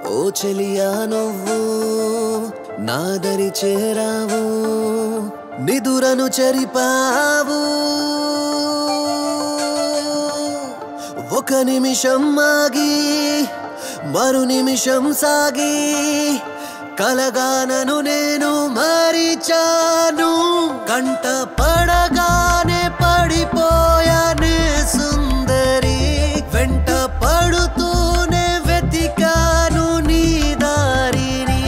ఓ చెలియా నువ్వు నాదరి చేరావు నిదురను చెరిపావు ఒక నిమిషం ఆగి మరు నిమిషం సాగి కలగానను నేను మరిచాను కంట పడగానే పడిపోయానే సుందరి వెంట పడుతూనే వెతికాను నీ దారిని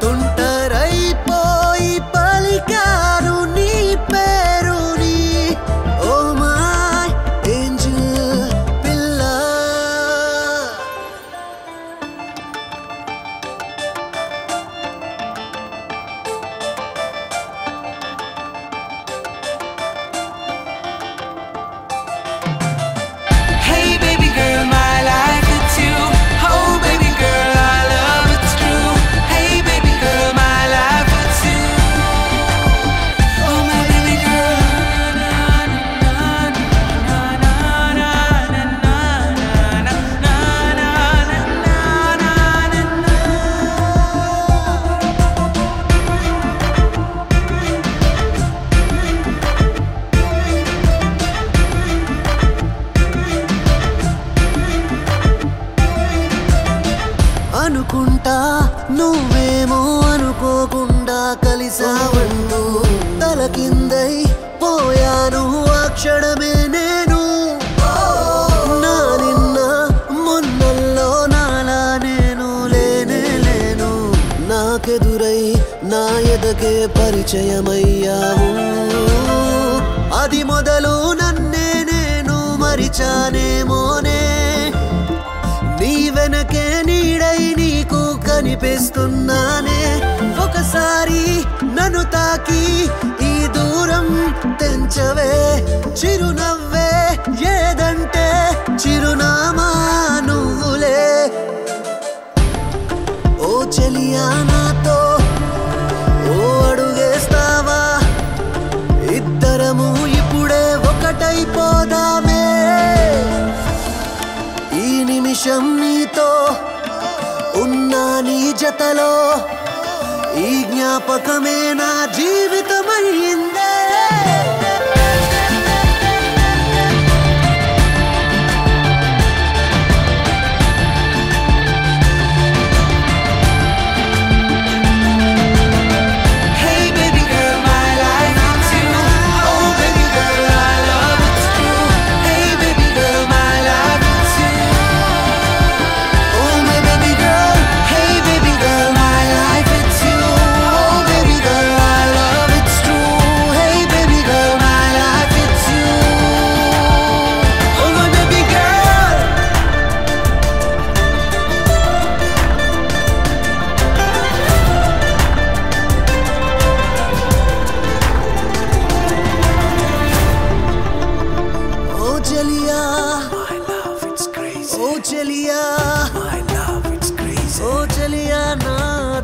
తుంటరైపోయి పలికాను నీ పేరుని ఓ మై ఏంజెల్ పిల్ల అనుకుంటా నువ్వేమో అనుకోకుండా కలిసావంటూ తల కిందై పోయాను ఆ క్షణమే నేను నా నిన్న మొన్నల్లో నాలా నేను లేనే లేను నాకెదురై నా ఎదకే పరిచయమయ్యావు అది మొదలు నన్నే నేను మరిచానేమోనే నీ వెనకే నీడై నీకు కనిపిస్తున్నానే ఒకసారి నన్ను తాకి ఈ దూరం తెంచవే చిరునవ్వే ఏదంటే చిరునామా నువ్వులే ఓ చెలియా నాతో ఓ అడుగేస్తావా ఇద్దరము ఇప్పుడే ఒకటైపోదామే ఈ నిమిషం నీతో ఉన్నా నీ జతలో ఈ జ్ఞాపకమే నా జీవితమయ్యిందే Oh, Chelia, my love, it's crazy. Oh, Chelia, na